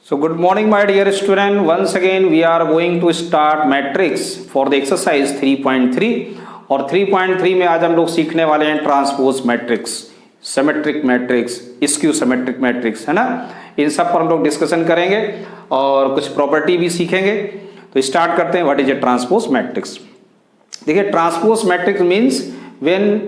So good morning my dear student. Once again we are going to start matrix for the exercise 3.3 और 3.3 में आज हम लोग सीखने वाले हैं transpose matrix, symmetric matrix, skew symmetric matrix, है ना। इन सब पर हम लोग डिस्कशन करेंगे और कुछ प्रॉपर्टी भी सीखेंगे। तो स्टार्ट करते हैं। What is a transpose matrix. देखिए transpose matrix means when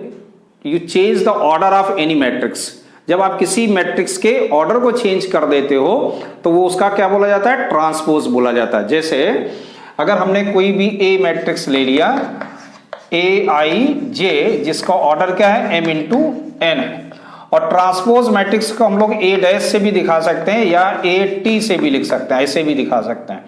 you change the order of any matrix. जब आप किसी मैट्रिक्स के ऑर्डर को चेंज कर देते हो तो वो उसका क्या बोला जाता है, ट्रांसपोज बोला जाता है। जैसे अगर हमने कोई भी ए मैट्रिक्स ले लिया ए आई जे, जिसका ऑर्डर क्या है एम इंटू एन है, और ट्रांसपोज मैट्रिक्स को हम लोग ए डैश से भी दिखा सकते हैं या ए टी से भी लिख सकते हैं, ऐसे भी दिखा सकते हैं।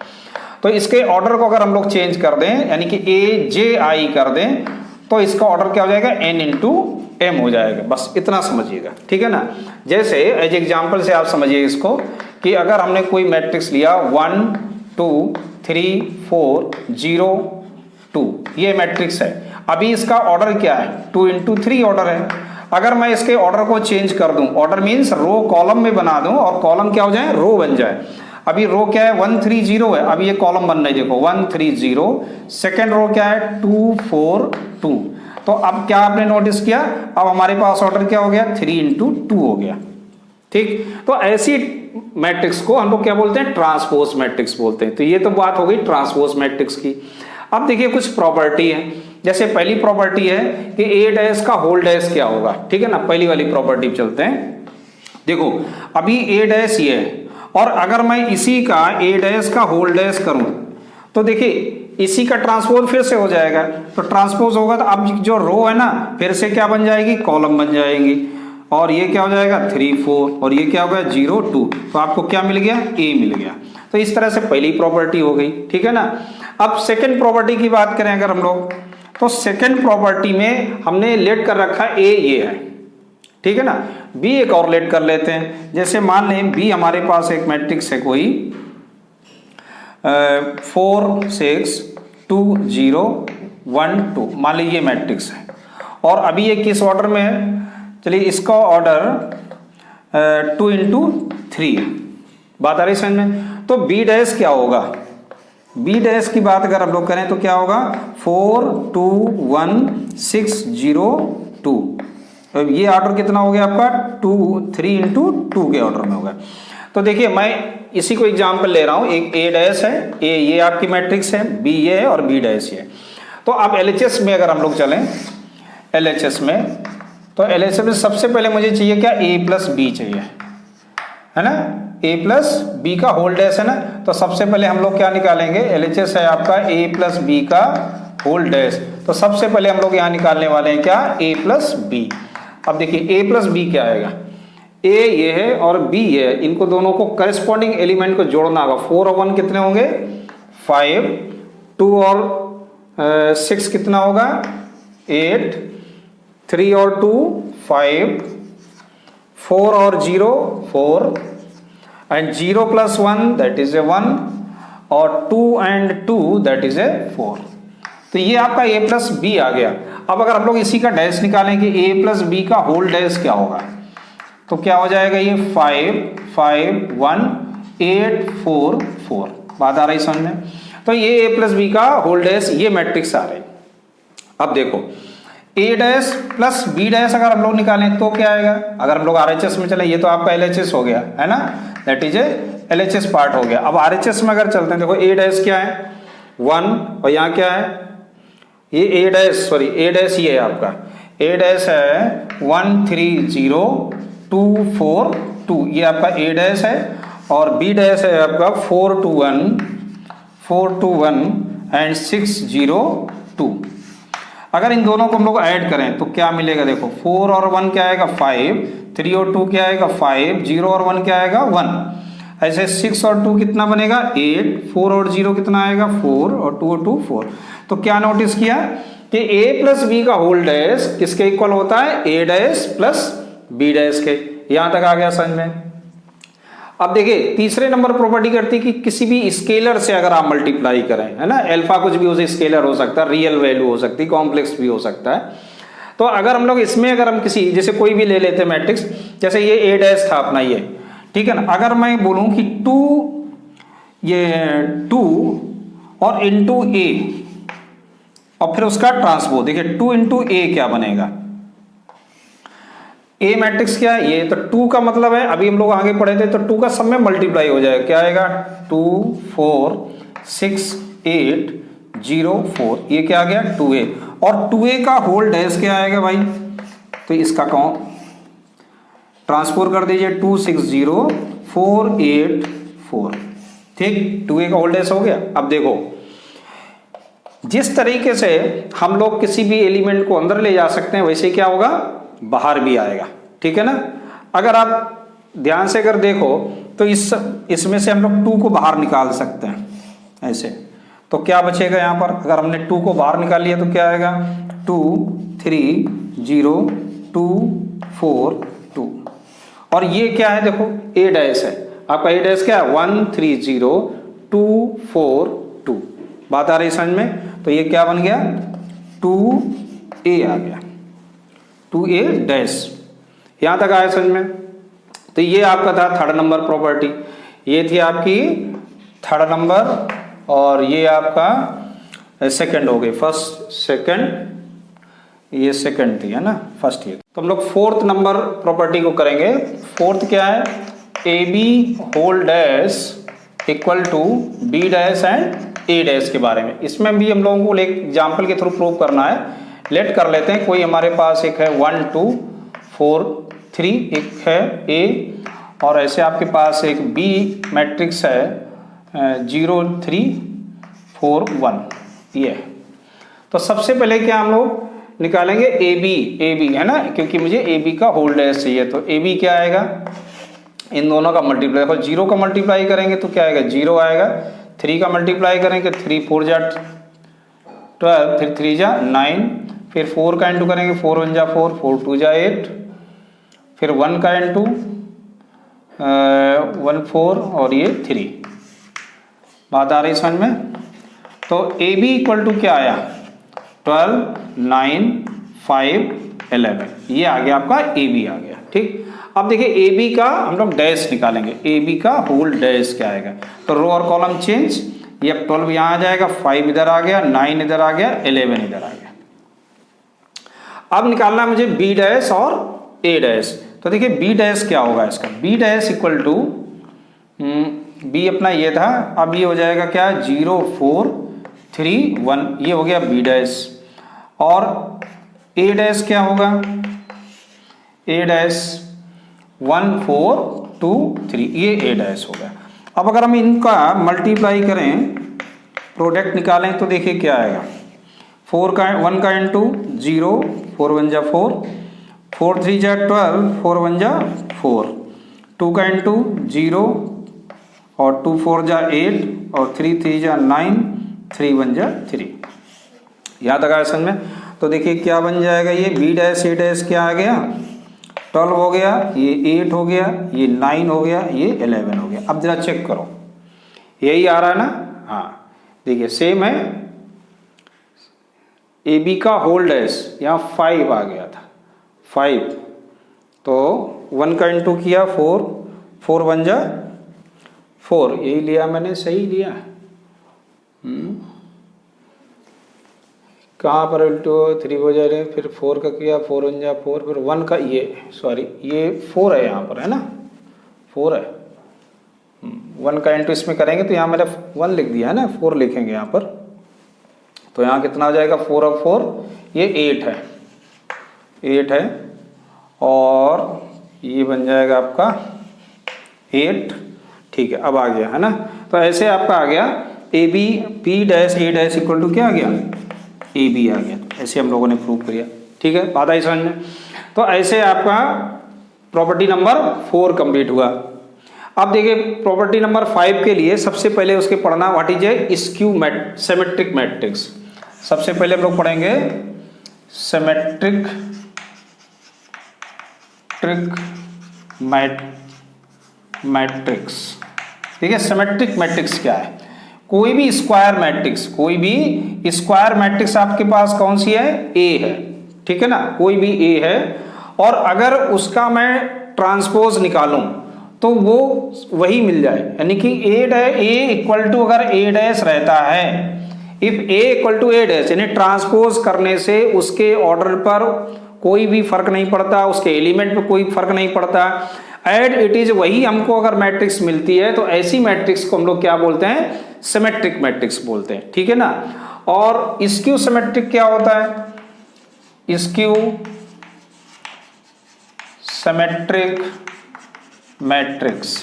तो इसके ऑर्डर को अगर हम लोग चेंज कर दें यानी कि ए जे आई कर दें तो इसका ऑर्डर क्या हो जाएगा, एन इंटू एम हो जाएगा। बस इतना समझिएगा, ठीक है ना। जैसे एज एग्जाम्पल से आप समझिए इसको कि अगर हमने कोई मैट्रिक्स लिया 1 2 3 4 0 2, ये मैट्रिक्स है। अभी इसका ऑर्डर क्या है, 2 इंटू 3 ऑर्डर है। अगर मैं इसके ऑर्डर को चेंज कर दूं, ऑर्डर मीन्स रो कॉलम में बना दूं और कॉलम क्या हो जाए, रो बन जाए। अभी रो क्या है 1 3 0 है, अभी ये कॉलम बन रही है, देखो 1 3 0। सेकेंड रो क्या है 2 4 2। तो अब क्या आपने नोटिस किया, अब हमारे पास ऑर्डर क्या हो गया 3 इंटू 2 हो गया, ठीक। तो ऐसी मैट्रिक्स को हम लोग क्या बोलते हैं, ट्रांसपोज मैट्रिक्स बोलते हैं। तो ये तो बात हो गई ट्रांसपोज मैट्रिक्स की। अब देखिए कुछ प्रॉपर्टी है। जैसे पहली प्रॉपर्टी है कि ए डैश का होल डैश क्या होगा, ठीक है ना। पहली वाली प्रॉपर्टी पे चलते हैं। देखो अभी ए डैश ये है और अगर मैं इसी का ए डैश का होल डैश करूं तो देखिए इसी का ट्रांसपोज फिर से हो जाएगा। तो ट्रांसपोज होगा तो अब जो रो है ना फिर से क्या बन जाएगी, कॉलम बन जाएंगी। और ये क्या हो जाएगा 3 4 और ये क्या हो गया 0 2। तो आपको क्या मिल गया, ए मिल गया। तो इस तरह से पहली प्रॉपर्टी हो गई, ठीक है ना। अब सेकंड प्रॉपर्टी की बात करें अगर हम लोग, तो सेकंड प्रॉपर्टी में हमने लेट कर रखा ए ये है, ठीक है ना। बी एक और लेट कर लेते हैं। जैसे मान लें बी हमारे पास एक मैट्रिक्स है कोई 4 6 2 0 1 2, मान लीजिए मैट्रिक्स है। और अभी ये किस ऑर्डर में है, चलिए इसका ऑर्डर 2 इंटू 3 है। बात आ रही समझ में। तो बी डैश क्या होगा, बी डैश की बात अगर हम लोग करें तो क्या होगा 4 2 1 6 0 2। तो ये ऑर्डर कितना हो गया आपका 2 3 इंटू 2 के ऑर्डर में होगा। तो देखिए मैं इसी को एग्जाम्पल ले रहा हूं। एक ए डैश है, ए ये आपकी मैट्रिक्स है, बी ये है और बी डैश ये। तो अब एलएचएस में अगर हम लोग चलें, एलएचएस में, तो एलएचएस में सबसे पहले मुझे चाहिए क्या, ए प्लस बी चाहिए, है ना। ए प्लस बी का होल डैश है ना। तो सबसे पहले हम लोग क्या निकालेंगे, एलएचएस है आपका ए प्लस बी का होल डैश। तो सबसे पहले हम लोग यहाँ निकालने वाले हैं क्या, ए प्लस बी। अब देखिए ए प्लस बी क्या आएगा, ए ये है और बी ये है, इनको दोनों को करस्पॉन्डिंग एलिमेंट को जोड़ना होगा। 4 और 1 कितने होंगे 5, 2 और 6 कितना होगा 8, 3 और 2 5, 4 और 0 4, एंड 0 प्लस 1 दैट इज ए 1, और 2 एंड 2 दैट इज ए 4। तो ये आपका ए प्लस बी आ गया। अब अगर हम लोग इसी का डैश निकालें कि ए प्लस बी का होल डैश क्या होगा, तो क्या हो जाएगा ये 5 5 1 8 4 4। बात आ रही समझ में। तो ये ए प्लस बी का होल डैश ये मैट्रिक्स आ रही। अब देखो ए डैश प्लस बी डैश अगर हम लोग निकालें तो क्या आएगा, अगर हम लोग आरएचएस में चले, ये तो आपका एलएचएस हो गया है ना, that is A LHS part हो गया। अब आरएचएस में अगर चलते हैं, देखो ए डैश क्या है 1 और यहाँ क्या है ये A dash, sorry A dash ये है आपका, ए डैश है 1 3 0 2 4 2, ये आपका ए डैश है। और बी डैश है आपका 4 2 1 एंड 6 0 2। अगर इन दोनों को हम लोग ऐड करें तो क्या मिलेगा, देखो 4 और 1 क्या आएगा 5, 3 और 2 क्या आएगा 5, 0 और 1 क्या आएगा 1। ऐसे 6 और 2 कितना बनेगा 8, 4 और 0 कितना आएगा 4, और 2 और 2 4। तो क्या नोटिस किया कि ए प्लस बी का होल डैश किसके इक्वल होता है, ए डैश प्लस बी डैश के। यहां तक आ गया समझ में। अब देखिए तीसरे नंबर प्रॉपर्टी करती है कि किसी भी स्केलर से अगर आप मल्टीप्लाई करें, है ना, अल्फा कुछ भी उसे स्केलर हो सकता है, रियल वैल्यू हो सकती है, कॉम्प्लेक्स भी हो सकता है। तो अगर हम लोग इसमें अगर हम किसी जैसे कोई भी ले लेते हैं मैट्रिक्स, जैसे ये ए डैश था अपना ये, ठीक है ना। अगर मैं बोलूं कि 2 ये 2 और इंटू ए और फिर उसका ट्रांसपोज। देखिए 2 इंटू ए क्या बनेगा, ए मैट्रिक्स क्या है ये, तो 2 का मतलब है, अभी हम लोग आगे पढ़े थे तो 2 का सब में मल्टीप्लाई हो जाएगा, क्या आएगा 2 4 6 8 0 4, ये क्या आ गया 2a, और 2a का होल डैश क्या आएगा भाई, तो इसका कौन ट्रांसपोज कर दीजिए 2 6 0 4 8 4, ठीक, 2a का होल डैश हो गया। अब देखो जिस तरीके से हम लोग किसी भी एलिमेंट को अंदर ले जा सकते हैं वैसे क्या होगा, बाहर भी आएगा, ठीक है ना। अगर आप ध्यान से अगर देखो तो इसमें से हम लोग 2 को बाहर निकाल सकते हैं ऐसे, तो क्या बचेगा यहाँ पर, अगर हमने 2 को बाहर निकाल लिया तो क्या आएगा 2 3 0 2 4 2, और ये क्या है देखो a डैश है, आपका a डैश क्या है 1 3 0 2 4 2, बात आ रही है समझ में, तो ये क्या बन गया 2a आ गया, 2a डैश, यहां तक आया समझ में। तो ये आपका था थर्ड नंबर प्रॉपर्टी, ये थी आपकी थर्ड नंबर, और ये आपका सेकंड हो गई, फर्स्ट सेकंड, ये सेकंड थी है ना, फर्स्ट ये। तो हम लोग फोर्थ नंबर प्रॉपर्टी को करेंगे। फोर्थ क्या है, A B whole dash equal to B dash and A dash के बारे में। इसमें भी हम लोगों को एक एग्जाम्पल के थ्रू प्रूव करना है, लेट कर लेते हैं। कोई हमारे पास एक है 1 2 4 3, एक है ए, और ऐसे आपके पास एक बी मैट्रिक्स है 0 3 4 1, ये। तो सबसे पहले क्या हम लोग निकालेंगे ए बी है ना, क्योंकि मुझे ए बी का होल डैश चाहिए, तो ए बी क्या आएगा, इन दोनों का मल्टीप्लाई, देखो 0 का मल्टीप्लाई करेंगे तो क्या आएगा 0 आएगा, 3 का मल्टीप्लाई करेंगे 3 4 जा 12, फिर 3 जा 9, फिर 4 का इंटू करेंगे 4 1 जा 4 4 2 जा 8, फिर 1 का इंटू 1 4 और ये 3, बात आ रही समझ में। तो ए बी इक्वल टू क्या आया 12 9 5 11, ये आ गया आपका ए बी आ गया, ठीक। अब देखिए ए बी का हम लोग डैश निकालेंगे, ए बी का होल डैश क्या आएगा, तो रो और कॉलम चेंज, ये 12 यहाँ आ जाएगा, 5 इधर आ गया, 9 इधर आ गया, 11 इधर आ गया। अब निकालना है मुझे बी डैश और ए डैश, तो देखिए बी डैश क्या होगा इसका, B dash equal to B अपना ये था, अब ये हो जाएगा क्या 0 4 3 1, ये हो गया बी डैश, और ए डैश क्या होगा, ए डैश 1 4 2 3, ये ए डैश हो गया। अब अगर हम इनका मल्टीप्लाई करें, प्रोडक्ट निकालें, तो देखिए क्या आएगा 4 का 1 का इंटू 0 4 1 जा 4 4 3 जा 12 4 1 जा 4, 2 का इंटू 0 और 2 4 जा 8 और 3 3 जा 9 3 1 जा 3, यहाँ तक आया समझ में। तो देखिए क्या बन जाएगा, ये बी डैश ए डैश क्या आ गया 12 हो गया, ये 8 हो गया, ये 9 हो गया, ये 11 हो गया। अब जरा चेक करो, यही आ रहा है ना, हाँ देखिए सेम है, ए बी का होल डैश यहाँ 5 आ गया था 5, तो 1 का इंटू किया 4 4 1 जा 4, यही लिया मैंने, सही लिया। कहाँ पर उल्टो 3 हो जा रहे, फिर 4 का किया 4 1 जा 4, फिर 1 का ये सॉरी ये 4 है यहाँ पर है ना, 4 है, 1 का इंटू इसमें करेंगे तो यहाँ मैंने 1 लिख दिया है ना, 4 लिखेंगे यहाँ पर, तो यहाँ कितना हो जाएगा 4 और 4 ये 8 है, 8 है, और ये बन जाएगा आपका 8, ठीक है। अब आ गया है ना, तो ऐसे आपका आ गया A B B dash A dash equal to क्या आ गया ए बी आ गया, ऐसे हम लोगों ने प्रूव किया, ठीक है, बात आई समझ में। तो ऐसे आपका प्रॉपर्टी नंबर 4 कंप्लीट हुआ। अब देखिए प्रॉपर्टी नंबर 5 के लिए सबसे पहले उसके पढ़ना what is a skew symmetric matrix. सबसे पहले हम लोग पढ़ेंगे सिमेट्रिक मैट्रिक्स, ठीक है। सिमेट्रिक मैट्रिक्स क्या है, कोई भी स्क्वायर मैट्रिक्स आपके पास कौन सी है, ए है, ठीक है ना, कोई भी ए है, और अगर उसका मैं ट्रांसपोज निकालूं तो वो वही मिल जाए, यानी कि ए इक्वल टू अगर ए डैश रहता है, if A equal to A dash, यानी ट्रांसपोज करने से उसके ऑर्डर पर कोई भी फर्क नहीं पड़ता, उसके एलिमेंट पर कोई फर्क नहीं पड़ता, एड इट इज वही हमको अगर मैट्रिक्स मिलती है तो ऐसी मैट्रिक्स को हम लोग क्या बोलते हैं, सिमेट्रिक मैट्रिक्स बोलते हैं, ठीक है ना। और स्क्यू सिमेट्रिक क्या होता है, स्क्यू सिमेट्रिक मैट्रिक्स,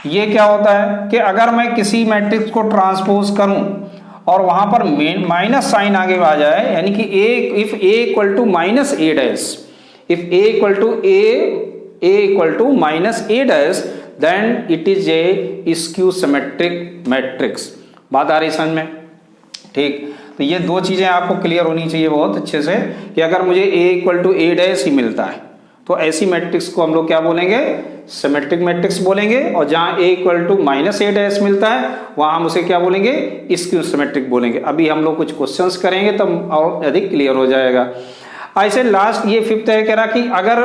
ये क्या होता है कि अगर मैं किसी मैट्रिक्स को ट्रांसपोज करूं और वहां पर माइनस साइन आगे आ जाए, यानी कि if A equal to minus A dash, if A equal to A equal to minus A dash, then it is a skew symmetric matrix. बात आ रही समझ में, ठीक। तो ये दो चीजें आपको क्लियर होनी चाहिए बहुत अच्छे से, कि अगर मुझे ए इक्वल टू ए डैश ही मिलता है तो ऐसी मैट्रिक्स को हम लोग क्या बोलेंगे, सिमेट्रिक मैट्रिक्स बोलेंगे, और जहां A equal to minus A dash मिलता है वहां हम उसे क्या बोलेंगे, स्क्यू सिमेट्रिक बोलेंगे। अभी हम लोग कुछ क्वेश्चंस करेंगे तब और अधिक क्लियर हो जाएगा। ऐसे लास्ट ये फिफ्थ है, कह रहा कि अगर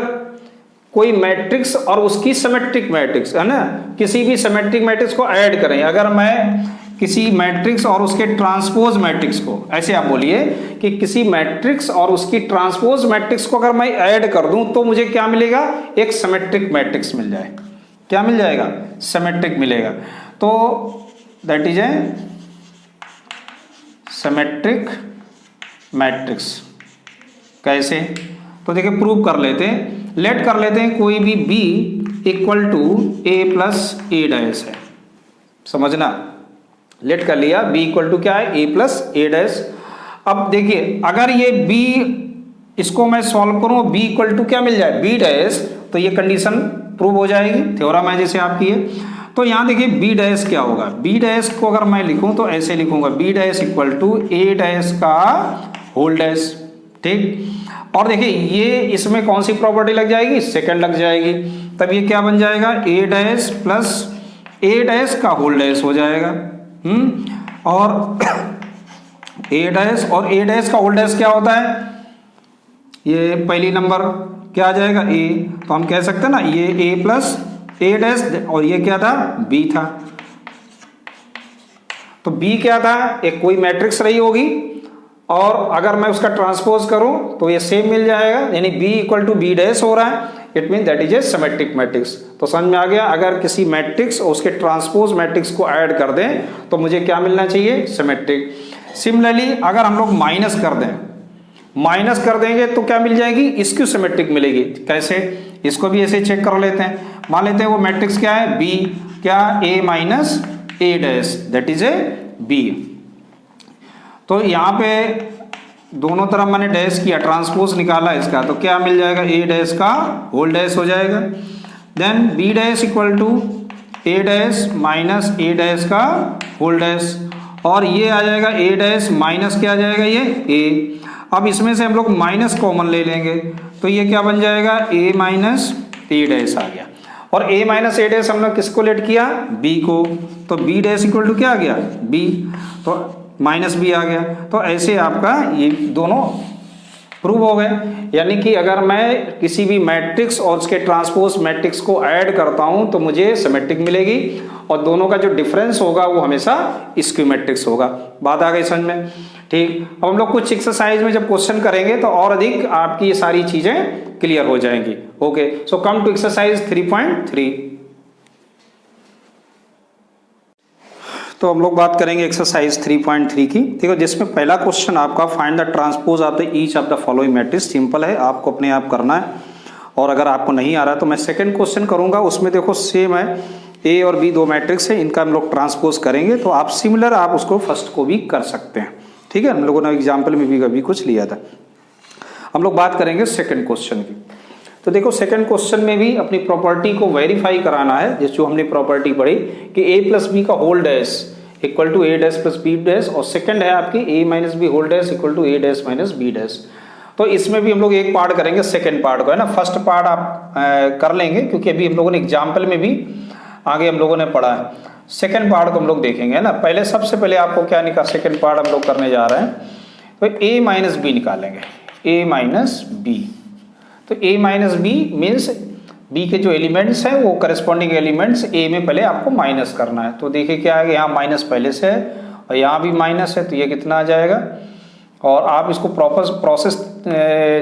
कोई मैट्रिक्स और उसकी सिमेट्रिक मैट्रिक्स है ना, किसी भी सिमेट्रिक मैट्रिक्स को ऐड करें, अगर मैं किसी मैट्रिक्स और उसके ट्रांसपोज मैट्रिक्स को, ऐसे आप बोलिए कि किसी मैट्रिक्स और उसकी ट्रांसपोज मैट्रिक्स को अगर मैं ऐड कर दूं तो मुझे क्या मिलेगा, एक सिमेट्रिक मैट्रिक्स मिल जाए। क्या मिल जाएगा, सिमेट्रिक मिलेगा। तो that is a symmetric matrix. कैसे, तो देखिए प्रूव कर लेते हैं, लेट कर लेते हैं कोई भी b equal to A plus A dash है, समझना, लेट कर लिया b इक्वल टू क्या है, a प्लस ए डैश। अब देखिए अगर ये b, इसको मैं सॉल्व करूं, b इक्वल टू क्या मिल जाए, b डैश, तो ये कंडीशन प्रूव हो जाएगी, थ्योरम है जैसे आपकी है। तो यहां देखिए b डैश क्या होगा, b डैश को अगर मैं लिखूं तो ऐसे लिखूंगा, b dash equal to a dash का होल डैश, ठीक। और देखिए ये इसमें कौन सी प्रॉपर्टी लग जाएगी, सेकंड लग जाएगी, तब ये क्या बन जाएगा, a dash plus a dash का होल डैश हो जाएगा। और a डैश और a डैश का होल डैश क्या होता है, ये पहली नंबर क्या आ जाएगा, a, तो हम कह सकते हैं ना ये a प्लस ए डैश, और ये क्या था, b था। तो b क्या था, एक कोई मैट्रिक्स रही होगी, और अगर मैं उसका ट्रांसपोज करूं तो ये सेम मिल जाएगा, यानी b equal to b dash हो रहा है, it mean that is a symmetric matrix. तो समझ में आ गया, अगर किसी मैट्रिक्स और उसके ट्रांसपोज मैट्रिक्स को ऐड कर दें तो मुझे क्या मिलना चाहिए, सिमेट्रिक। सिमिलरली अगर हम लोग माइनस कर दें, माइनस कर देंगे तो क्या मिल जाएगी, स्क्यू सिमेट्रिक मिलेगी। कैसे, इसको भी ऐसे चेक कर लेते हैं, मान लेते हैं वो मैट्रिक्स क्या है, b, क्या, a minus A dash, that is A b। तो यहाँ पे दोनों तरफ मैंने डैश किया, ट्रांसपोज निकाला इसका, तो क्या मिल जाएगा, ए डैश का होल डैश हो जाएगा। Then B dash equal to A dash minus A dash का होल डैश, और ये आ जाएगा ए डैश माइनस क्या आ जाएगा, ये ए। अब इसमें से हम लोग माइनस कॉमन ले लेंगे, तो ये क्या बन जाएगा, ए माइनस ए डैश आ गया। और a माइनस ए डैश हमने किसको लेट किया, b को, तो b डैश इक्वल टू क्या आ गया, b, तो माइनस b आ गया। तो ऐसे आपका ये दोनों प्रूव हो गए, यानी कि अगर मैं किसी भी मैट्रिक्स और उसके ट्रांसपोज मैट्रिक्स को ऐड करता हूं तो मुझे सिमेट्रिक मिलेगी, और दोनों का जो डिफरेंस होगा वो हमेशा स्क्यू मैट्रिक्स होगा। बात आ गई समझ में, ठीक। अब हम लोग कुछ एक्सरसाइज में जब क्वेश्चन करेंगे तो और अधिक आपकी ये सारी चीजें क्लियर हो जाएंगी। Okay, so come to exercise 3.3। तो हम लोग बात करेंगे एक्सरसाइज 3.3 की, ठीक है, जिसमें पहला क्वेश्चन आपका find the transpose of the each of the following matrix. Simple है, आपको अपने आप करना है, और अगर आपको नहीं आ रहा है तो मैं सेकंड क्वेश्चन करूंगा, उसमें देखो सेम है, ए और बी दो मैट्रिक्स है, इनका हम लोग ट्रांसपोज करेंगे, तो आप सिमिलर आप उसको फर्स्ट को भी कर सकते हैं, ठीक है। हम लोगों ने एग्जाम्पल में भी कभी कुछ लिया था। हम लोग बात करेंगे सेकेंड क्वेश्चन की। तो देखो सेकंड क्वेश्चन में भी अपनी प्रॉपर्टी को वेरीफाई कराना है, जिस जो हमने प्रॉपर्टी पढ़ी कि a प्लस बी का whole dash equal to A dash plus B dash, और सेकंड है आपकी a minus B whole dash equal to A dash minus B dash. तो इसमें भी हम लोग एक पार्ट करेंगे, सेकंड पार्ट को, है ना। फर्स्ट पार्ट आप कर लेंगे क्योंकि अभी हम लोगों ने एग्जाम्पल में भी आगे हम लोगों ने पढ़ा है। सेकंड पार्ट को हम लोग देखेंगे, है ना। पहले सबसे पहले आपको क्या निकाल, सेकंड पार्ट हम लोग करने जा रहे हैं, तो a माइनस बी निकालेंगे, a माइनस बी। तो a minus B means B के जो एलिमेंट्स हैं वो करस्पॉन्डिंग एलिमेंट्स ए में पहले आपको माइनस करना है। तो देखिए क्या है, यहाँ माइनस पहले से है और यहाँ भी माइनस है, तो ये कितना आ जाएगा। और आप इसको प्रॉपर प्रोसेस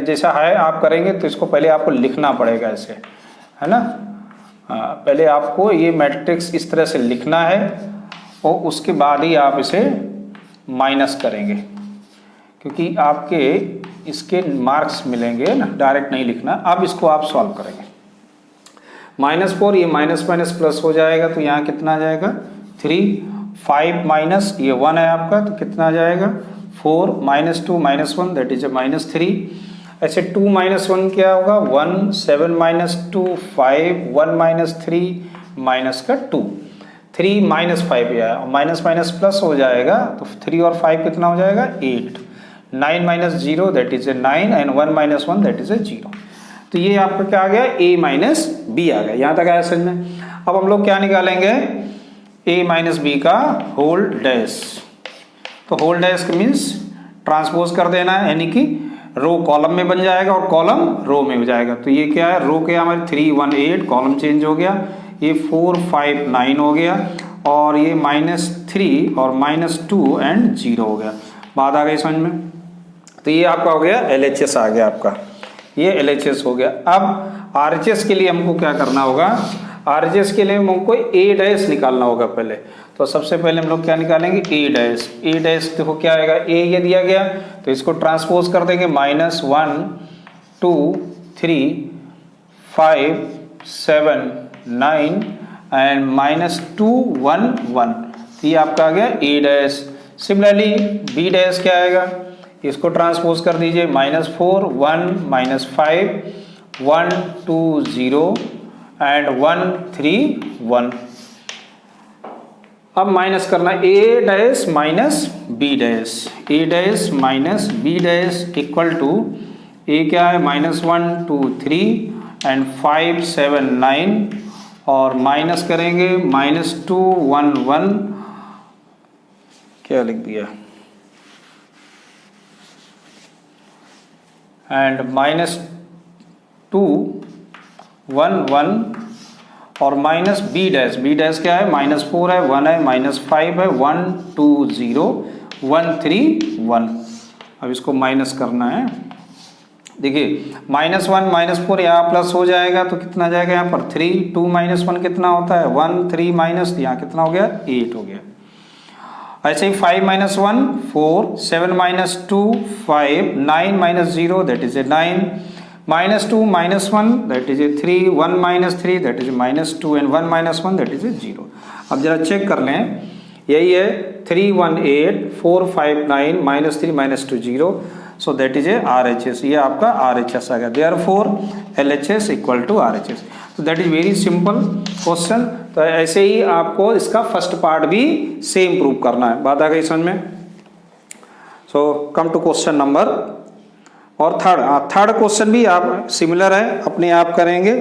जैसा है आप करेंगे तो इसको पहले आपको लिखना पड़ेगा ऐसे, है ना। पहले आपको ये मैट्रिक्स इस तरह से लिखना है और उसके बाद ही आप इसे माइनस करेंगे, क्योंकि आपके इसके मार्क्स मिलेंगे ना, डायरेक्ट नहीं लिखना। अब इसको आप सॉल्व करेंगे। -4 ये माइनस माइनस प्लस हो जाएगा, तो यहाँ कितना आ जाएगा 3, 5 माइनस ये 1 है आपका, तो कितना आ जाएगा 4, -2 -1 दैट इज -3। ऐसे 2 - 1 क्या होगा 1, 7 - 2 5, 1 - 3 माइनस का 2, 3 - 5 या माइनस माइनस प्लस हो जाएगा, तो 3 और 5 कितना हो जाएगा 8, 9 - 0 that is 9 and 1 - 1 that is 0। तो ये आपका क्या आ गया a माइनस बी आ गया। यहाँ तक आया समझ में। अब हम लोग क्या निकालेंगे a माइनस बी का होल डैश। तो होल डैश मीन्स ट्रांसपोज कर देना है, यानी कि रो कॉलम में बन जाएगा और कॉलम रो में हो जाएगा। तो ये क्या है, रो के हमारे 3 1 8 कॉलम चेंज हो गया, ये 4 5 9 हो गया और ये -3 और -2 एंड 0 हो गया। बात आ गई समझ में। तो ये आपका हो गया LHS आ गया आपका, ये LHS हो गया। अब RHS के लिए हमको क्या करना होगा, RHS के लिए हमको A डैश निकालना होगा पहले। तो सबसे पहले हम लोग क्या निकालेंगे A डैश। A डैश देखो क्या आएगा, A ये दिया गया तो इसको ट्रांसपोज कर देंगे -1 2 3 5 7 9 एंड -2 1 1। तो ये आपका आ गया A dash. Similarly B dash क्या आएगा, इसको ट्रांसपोज कर दीजिए -4 1 -5 1 2 0 एंड 1 3 1। अब माइनस करना A dash minus B dash, A dash minus B dash equal to A क्या है -1 2 3 एंड 5 7 9 और माइनस करेंगे -2 1 1, क्या लिख दिया, एंड -2 1 1 और minus B dash. B dash क्या है -4 है 1 है -5 है 1 2 0 1 3 1। अब इसको माइनस करना है। देखिए -1 -4 यहाँ प्लस हो जाएगा तो कितना जाएगा यहाँ पर 3, 2 - 1 कितना होता है 1, 3 माइनस यहाँ कितना हो गया 8 हो गया। ऐसे ही 5 - 1 4, 7 - 2 5, 9 - 0 that is 9, -2 - 1 that is 3, 1 - 3 that is -2 and 1 - 1 that is 0। अब जरा चेक कर लें, यही है 3 1 8 4 5 9 -3 -2 0, सो दैट इज RHS। ये आपका RHS आ गया। Therefore LHS equal to RHS। तो that is very simple question. तो ऐसे ही आपको इसका फर्स्ट पार्ट भी सेम प्रूव करना है। बात आ गई समझ में। So come to question number और थर्ड क्वेश्चन भी आप सिमिलर है, अपने आप करेंगे।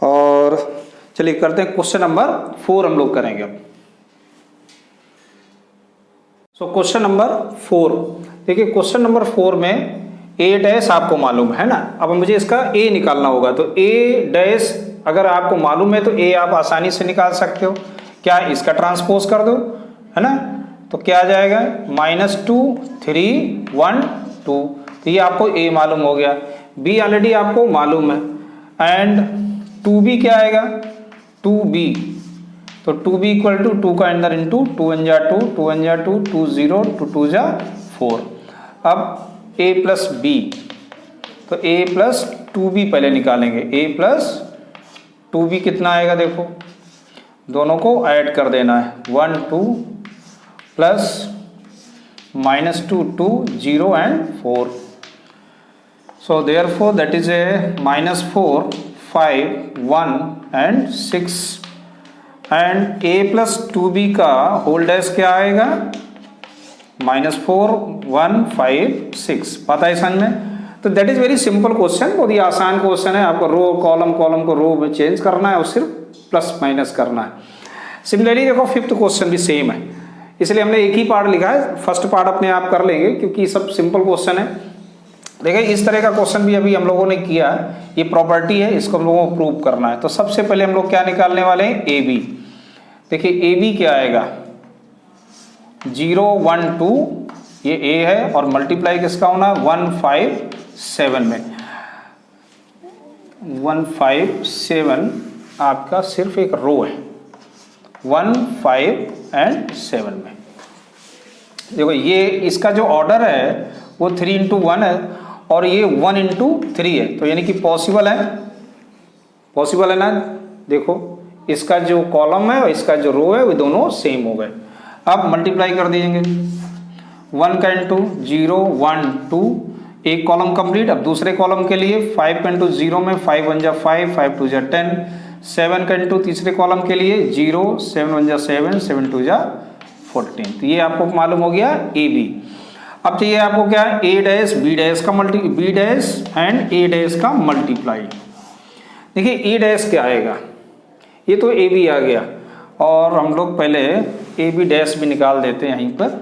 और चलिए करते हैं क्वेश्चन नंबर 4 हम लोग करेंगे अब। सो क्वेश्चन नंबर 4 देखिए, क्वेश्चन नंबर 4 में A डैश आपको मालूम है ना। अब मुझे इसका A निकालना होगा। तो A डैश अगर आपको मालूम है तो A आप आसानी से निकाल सकते हो। क्या इसका ट्रांसपोज कर दो, है ना। तो क्या आ जाएगा -2 3 1 2। तो ये आपको A मालूम हो गया। B ऑलरेडी आपको मालूम है एंड 2B क्या आएगा 2B। तो 2B इक्वल टू 2 का अंदर इंटू 2 1 जा 2 2 1 जा 2 2 0 2 2 जा 4। अब A प्लस B, तो A प्लस 2B पहले निकालेंगे। A प्लस 2B कितना आएगा देखो, दोनों को ऐड कर देना है 1 2 plus -2 2 0 and 4। So therefore that is -4 5 1 and 6 and A plus 2B का होल डैश क्या आएगा -4 1 5 6। पता है समझ में। तो that is very simple question, बहुत ही आसान क्वेश्चन है। आपको रो कॉलम को रो में चेंज करना है और सिर्फ प्लस माइनस करना है। सिमिलरली देखो 5th क्वेश्चन भी सेम है, इसलिए हमने एक ही पार्ट लिखा है। फर्स्ट पार्ट अपने आप कर लेंगे क्योंकि सब सिंपल क्वेश्चन है। देखिए इस तरह का क्वेश्चन भी अभी हम लोगों ने किया, ये प्रॉपर्टी है, इसको हम लोगों को प्रूव करना है। तो सबसे पहले हम लोग क्या निकालने वाले हैं, ए बी। देखिए ए बी क्या आएगा, 0 1 2, ये ए है, और मल्टीप्लाई किसका होना है 1 5 7 में। 1 5 7 आपका सिर्फ एक रो है, 1 5 एंड 7 में। देखो ये इसका जो ऑर्डर है वो 3 इंटू 1 है, और ये 1 इंटू 3 है, तो यानी कि पॉसिबल है, पॉसिबल है ना। देखो इसका जो कॉलम है और इसका जो रो है वो दोनों सेम हो गए। अब मल्टीप्लाई कर दीजिए, 1 का इंटू 0 1 2, एक कॉलम कंप्लीट। अब दूसरे कॉलम के लिए 5 का इंटू 0 में 5 1 जा 5, 5 2 जा 10, 7 का इंटू तीसरे कॉलम के लिए 0 7 1 जा 7, 7 2 जा 14। तो ये आपको मालूम हो गया ए बी। अब चाहिए आपको क्या, ए डैश बी डैश का B dash and A dash का मल्टीप्लाई। देखिए ए डैश क्या आएगा, ये तो ए बी आ गया, और हम लोग पहले ए बी डैश भी निकाल देते हैं यहीं पर।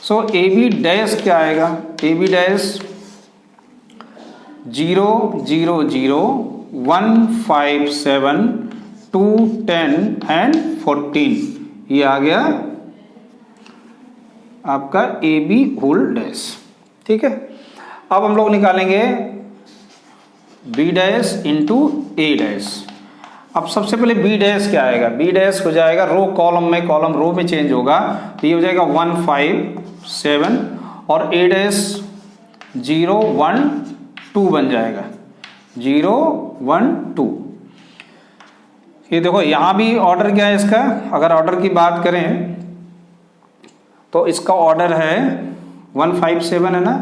सो ए बी डैश क्या आएगा, ए बी डैश 0 0 0 1 5 7 2 10 एंड 14, ये आ गया आपका ए बी होल डैश। ठीक है, अब हम लोग निकालेंगे बी डैश इंटू ए डैश। अब सबसे पहले बी डैश क्या आएगा, बी डैश हो जाएगा रो कॉलम में, कॉलम रो में चेंज होगा, तो ये हो जाएगा 1 5 7, और ए डैश 0 1 2 बन जाएगा, 0 1 2। ये देखो यहाँ भी ऑर्डर क्या है इसका, अगर ऑर्डर की बात करें तो इसका ऑर्डर है 1 5 7 है ना,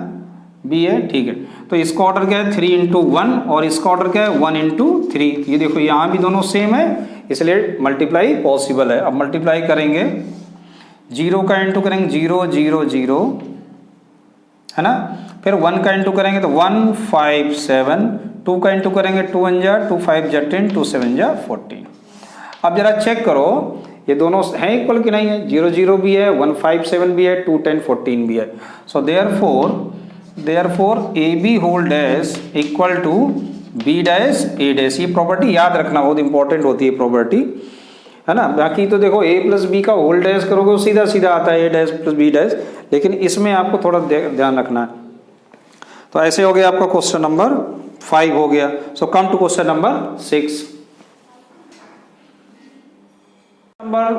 बी है, ठीक है। तो इसका ऑर्डर क्या है 3 इंटू 1, और इसका ऑर्डर क्या है 1 इंटू 3। ये देखो यहाँ भी दोनों सेम है, इसलिए मल्टीप्लाई पॉसिबल है। अब मल्टीप्लाई करेंगे, 0 का इंटू करेंगे 0 0 0 है ना, फिर 1 का इंटू करेंगे तो 1 5 7, 2 का इंटू करेंगे 2 1 जा 2 5 जा 10, 2 7 जा 14। अब जरा चेक करो ये दोनों हैं इक्वल कि नहीं है, 0 0 भी है, 1 5 7 भी है, 2 10 14 भी है। So therefore A B whole dash equal to B dash A dash. ये प्रॉपर्टी याद रखना, बहुत इंपॉर्टेंट होती है प्रॉपर्टी, है ना। बाकी तो देखो ए प्लस बी का होल डैश करोगे सीधा सीधा आता है ए डैश प्लस बी डैश, लेकिन इसमें आपको थोड़ा ध्यान रखना है। तो ऐसे हो गया आपका क्वेश्चन नंबर 5 हो गया। So come to question number 6। Number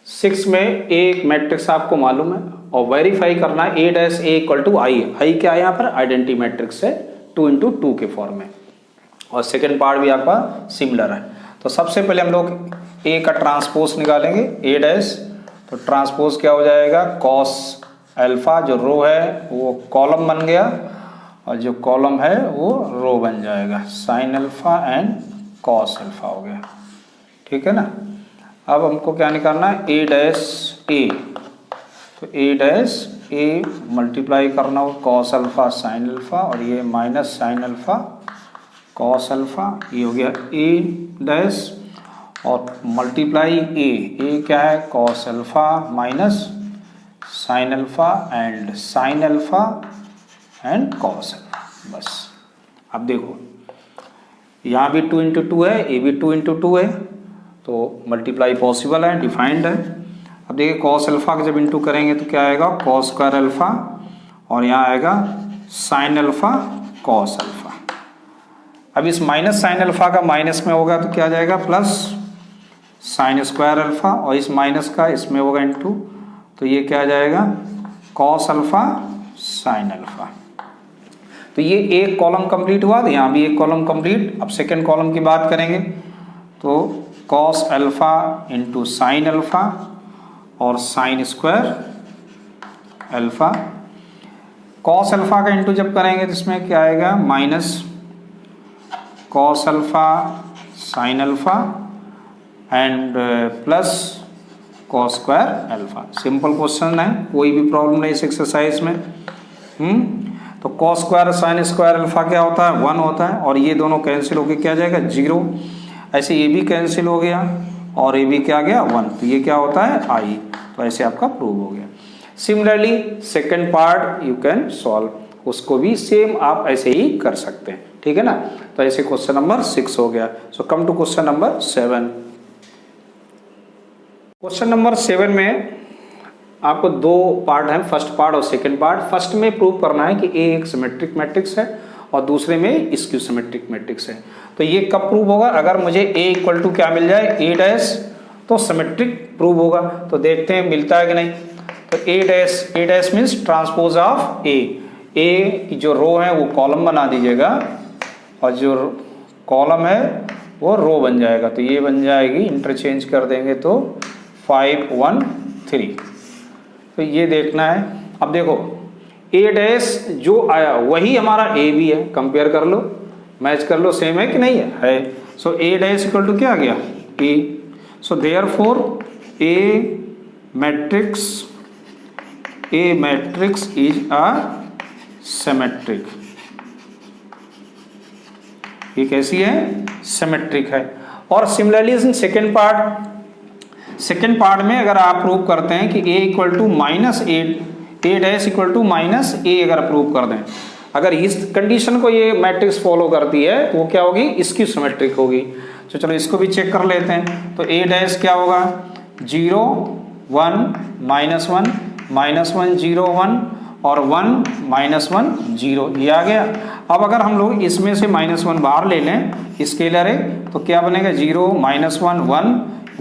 6 में एक मैट्रिक्स आपको मालूम है और वेरीफाई करना है, ए डैश ए इक्वल टू आई। आई क्या है यहाँ पर, आइडेंटिटी मैट्रिक्स है 2 इंटू 2 के फॉर्म में, और सेकेंड पार्ट भी आपका सिमिलर है। तो सबसे पहले हम लोग ए का ट्रांसपोज निकालेंगे, ए डैश, तो ट्रांसपोज क्या हो जाएगा, कॉस अल्फा, जो रो है वो कॉलम बन गया, और जो कॉलम है वो रो बन जाएगा, sign alpha and cos alpha हो गया। ठीक है ना। अब हमको क्या निकालना है, ए डैश ए, तो ए डैश ए मल्टीप्लाई करना हो कॉस अल्फा साइन अल्फा, और ये minus sine alpha cos alpha, ये हो गया ए डैश, और मल्टीप्लाई ए क्या है, cos alpha minus sign alpha and sign alpha and cos alpha. बस अब देखो यहाँ भी 2 इंटू 2 है, ए भी 2 इंटू 2 है, तो मल्टीप्लाई पॉसिबल है, डिफाइंड है। अब देखिए कॉस अल्फा का जब इंटू करेंगे तो क्या आएगा, कॉस स्क्वायर अल्फा, और यहाँ आएगा साइन अल्फा कॉस अल्फा। अब इस माइनस साइन अल्फा का माइनस में होगा तो क्या आ जाएगा, प्लस साइन स्क्वायर अल्फा, और इस माइनस का इसमें होगा इंटू, तो ये क्या आ जाएगा, कॉस अल्फा साइन अल्फा। तो ये एक कॉलम कंप्लीट हुआ, तो यहाँ भी एक कॉलम कंप्लीट। अब सेकेंड कॉलम की बात करेंगे तो cos alpha into sine alpha और sine square alpha. Cos alpha का इंटू जब करेंगे तो इसमें क्या आएगा, minus cos alpha sine alpha and plus cos square alpha. Simple question है, कोई भी प्रॉब्लम नहीं इस एक्सरसाइज में। तो cos square sine square alpha क्या होता है, 1 होता है, और ये दोनों कैंसिल होकर क्या जाएगा, 0। ऐसे ये भी कैंसिल हो गया और ये भी क्या गया, 1, तो ये क्या होता है, आई। तो ऐसे आपका प्रूव हो गया। Similarly second part you can solve. उसको भी सेम आप ऐसे ही कर सकते हैं, ठीक है ना। तो ऐसे क्वेश्चन नंबर 6 हो गया। So come to question number 7। Question number 7 में आपको दो पार्ट हैं, फर्स्ट पार्ट और सेकंड पार्ट। फर्स्ट में प्रूव करना है कि ए एक सिमेट्रिक मैट्रिक्स है और दूसरे में स्क्यू सिमेट्रिक मैट्रिक्स है। तो ये कब प्रूव होगा? अगर मुझे ए इक्वल टू क्या मिल जाए, ए डैश, तो सिमेट्रिक प्रूव होगा। तो देखते हैं मिलता है कि नहीं। तो ए डैश मीन्स ट्रांसपोज ऑफ ए की जो रो है वो कॉलम बना दीजिएगा और जो कॉलम है वो रो बन जाएगा। तो ये बन जाएगी, इंटरचेंज कर देंगे तो 5 1 3। तो ये देखना है। अब देखो ए डैश जो आया वही हमारा ए भी है, कंपेयर कर लो, मैच कर लो, सेम है कि नहीं है। So A dash equal to क्या आ गया, A. So therefore A matrix is a symmetric. ये कैसी है, सिमेट्रिक है। और सिमिलरली इन सेकेंड पार्ट में अगर आप प्रूव करते हैं कि a equal to minus A dash equal to minus A, अगर प्रूव कर दें, अगर इस कंडीशन को ये मैट्रिक्स फॉलो करती है तो वो क्या होगी, इसकी सिमेट्रिक होगी। तो चलो इसको भी चेक कर लेते हैं। तो a डैश क्या होगा, 0 1 -1 -1 0 1 और 1 -1 0, ये आ गया। अब अगर हम लोग इसमें से -1 बाहर ले लें, स्केलर है, तो क्या बनेगा, 0 -1 1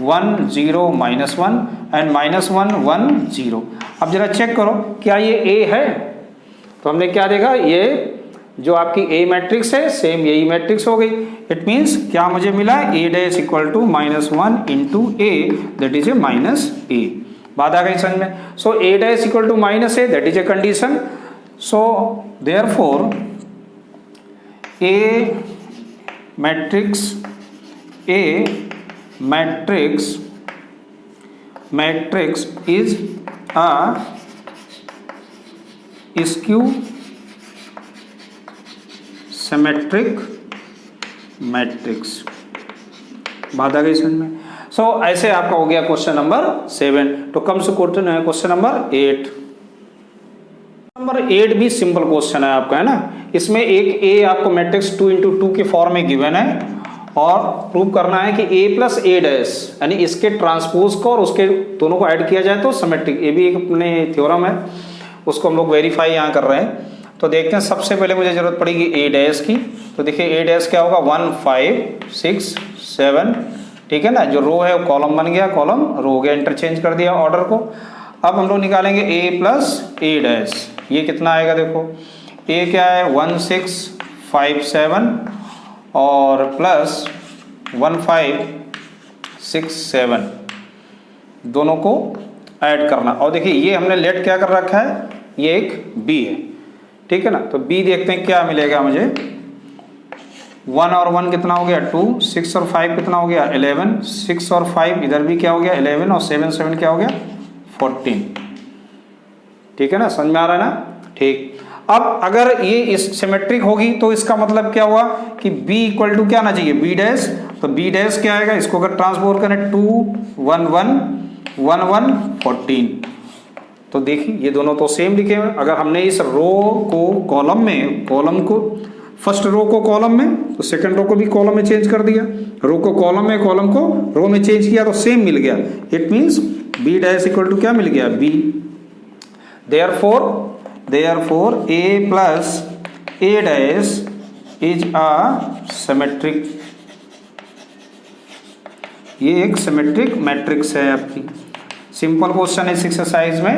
1 0 -1 एंड -1 1 0। अब जरा चेक करो क्या ये ए है। तो हमने क्या देखा, ये जो आपकी ए मैट्रिक्स है सेम यही मैट्रिक्स हो गई। इट मीन्स क्या मुझे मिला, A dash equal to -1 into A, that is A -a। बात आ गई समझ में। So A dash equal to -a, that is a condition. So therefore A matrix is a skew symmetric matrix। बात आ गई समझ में। सो ऐसे आपका हो गया क्वेश्चन नंबर 7। तो कम से क्वेश्चन नंबर 8। नंबर 8 भी सिंपल क्वेश्चन है आपका, है ना। इसमें एक ए आपको मैट्रिक्स 2 × 2 के फॉर्म में गिवन है और प्रूव करना है कि a प्लस ए डैश, यानी इसके ट्रांसपोज को और उसके दोनों को ऐड किया जाए तो सिमेट्रिक। ये भी एक अपने थ्योरम है, उसको हम लोग वेरीफाई यहाँ कर रहे हैं। तो देखते हैं, सबसे पहले मुझे जरूरत पड़ेगी ए डैश की। तो देखिए ए डैश क्या होगा, 1 5 6 7, ठीक है ना। जो रो है वो कॉलम बन गया, कॉलम रो हो गया, इंटरचेंज कर दिया ऑर्डर को। अब हम लोग निकालेंगे a प्लस ए डैश, ये कितना आएगा, देखो a क्या है 1 6 5 7 और प्लस 1 5 6 7, दोनों को ऐड करना। और देखिए ये हमने लेट क्या कर रखा है, ये एक b है, ठीक है ना। तो b देखते हैं क्या मिलेगा मुझे। 1 और 1 कितना हो गया 2, 6 और 5 कितना हो गया 11, 6 और 5 इधर भी क्या हो गया 11 और 7 7 क्या हो गया 14, ठीक है ना। समझ में आ रहा है ना, ठीक। अब अगर ये इस सिमेट्रिक होगी तो इसका मतलब क्या हुआ कि b इक्वल टू क्या आना चाहिए, b डैश। तो b डैश क्या आएगा, इसको अगर ट्रांसपोज करें 2 1 1 1 1 14। तो देखिए ये दोनों तो सेम लिखे हुए। अगर हमने इस रो को कॉलम में, कॉलम को फर्स्ट रो को कॉलम में, तो सेकंड रो को भी कॉलम में चेंज कर दिया, रो को कॉलम में, कॉलम को रो में चेंज किया तो सेम मिल गया। It means b dash equal to क्या मिल गया, b। Therefore a plus a dash is a symmetric, ये एक सिमेट्रिक मैट्रिक्स है आपकी। सिंपल क्वेश्चन है इस एक्सरसाइज में।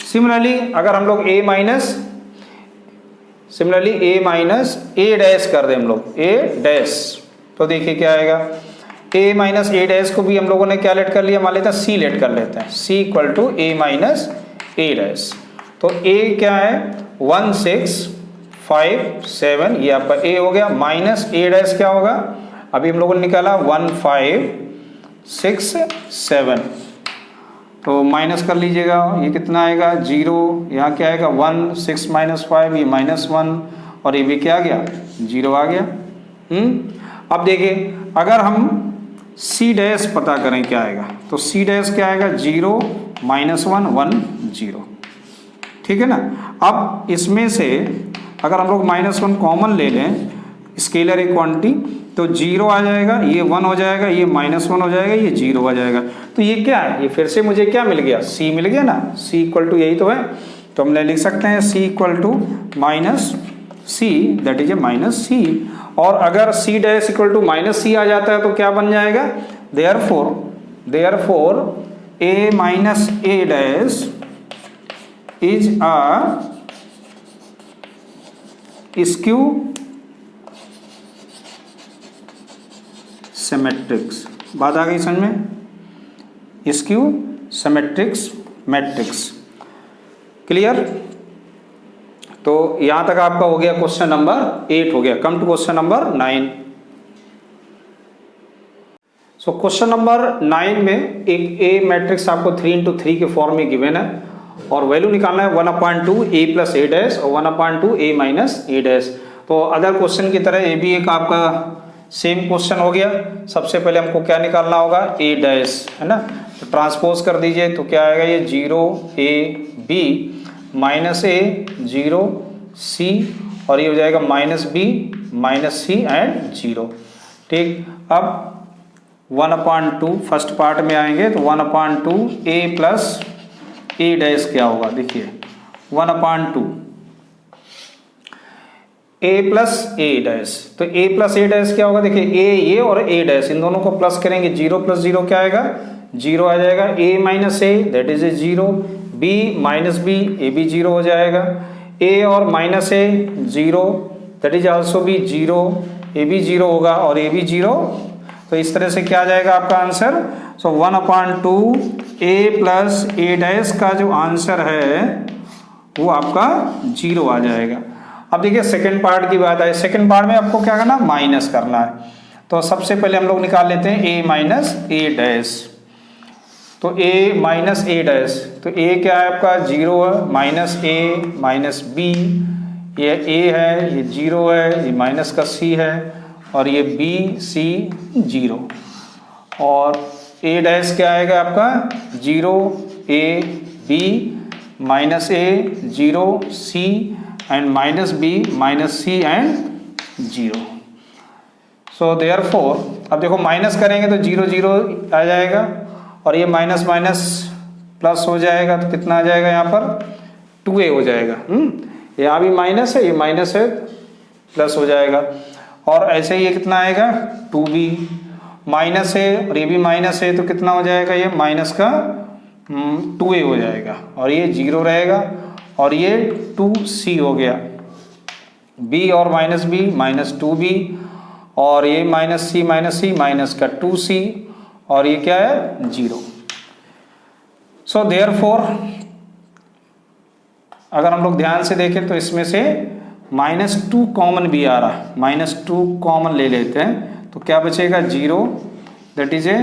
सिमिलरली अगर हम लोग a माइनस ए डैश कर दें हम लोग, a डैश, तो देखिए क्या आएगा, a माइनस ए डैश को भी हम लोगों ने क्या लेट कर लिया, मान लेते हैं c लेट कर लेते हैं, c equal to a minus A dash. तो a क्या है 1 6 5 7, ये आपका a हो गया, माइनस ए डैश क्या होगा, अभी हम लोगों ने निकाला 1 5 6 7, तो माइनस कर लीजिएगा, ये कितना आएगा 0, यहाँ क्या आएगा 1 6 -5, ये -1 और ये भी क्या आ गया 0 आ गया। अब देखिए अगर हम c डैश पता करें क्या आएगा, तो c डैश क्या आएगा 0 -1 1 0, ठीक है ना। अब इसमें से अगर हम लोग -1 कॉमन ले लें, स्केलर एक क्वांटिटी, तो 0 आ जाएगा, ये 1 हो जाएगा, ये -1 हो जाएगा, ये 0 आ जाएगा। तो ये क्या है, ये फिर से मुझे क्या मिल गया, c मिल गया ना। c इक्वल टू यही तो है, तो हम लिख सकते हैं c equal to -c, that is a -c। और अगर c dash equal to -c आ जाता है तो क्या बन जाएगा, therefore a minus a dash is a skew symmetrics. बात आ गई समझ में, स्क्यू सिमेट्रिक्स मैट्रिक्स। क्लियर। तो यहां तक आपका हो गया क्वेश्चन नंबर 8 हो गया। Come to question number 9। So question number 9 में एक ए मैट्रिक्स आपको 3×3 के फॉर्म में गिवन है और वैल्यू निकालना है 1/2 a प्लस a डैश और 1/2 a माइनस a डैश। तो अदर क्वेश्चन की तरह ये भी एक आपका सेम क्वेश्चन हो गया। सबसे पहले हमको क्या निकालना होगा, a डैश, है ना। तो ट्रांसपोज कर दीजिए तो क्या आएगा, ये 0 a b minus a 0 c और ये हो जाएगा -b माइनस c एंड 0। ठीक। अब 1/2 फर्स्ट पार्ट में आएंगे तो 1/2 a प्लस a डैश क्या होगा, देखिए 1/2 a प्लस a डैश। तो a प्लस a डैश क्या होगा, देखिए a ये और a डैश इन दोनों को प्लस करेंगे, 0 प्लस 0 क्या आएगा, 0 आ जाएगा। a minus a that is A 0, b minus b a भी 0 हो जाएगा, a और minus a 0 that is also भी 0, a भी 0 होगा और a भी 0। तो इस तरह से क्या आ जाएगा आपका answer. So 1/2 a plus a dash का जो आंसर है वो आपका 0 आ जाएगा। अब देखिए सेकंड पार्ट की बात है। सेकंड पार्ट में आपको क्या करना, माइनस करना है। तो सबसे पहले हम लोग निकाल लेते हैं a माइनस a डैश। तो a माइनस a डैश, तो a क्या है आपका 0 है, माइनस a माइनस b, ये a है, ये 0 है, ये माइनस का c है और ये b c 0 और a डैश क्या आएगा आपका 0 a b minus a 0 c and minus b minus c and 0। So therefore अब देखो माइनस करेंगे तो 0 0 आ जाएगा और ये माइनस माइनस प्लस हो जाएगा तो कितना आ जाएगा यहाँ पर 2a हो जाएगा। यहाँ भी माइनस है, ये माइनस है, प्लस हो जाएगा और ऐसे ही ये कितना आएगा 2b, माइनस है और ये भी माइनस है तो कितना हो जाएगा, ये माइनस का 2a हो जाएगा और ये 0 रहेगा और ये 2c हो गया, b और माइनस b माइनस 2b और ये माइनस c माइनस का 2c और ये क्या है 0। सो देयरफॉर अगर हम लोग ध्यान से देखें तो इसमें से -2 कॉमन भी आ रहा है, -2 कॉमन ले लेते हैं तो क्या बचेगा 0 दैट इज ए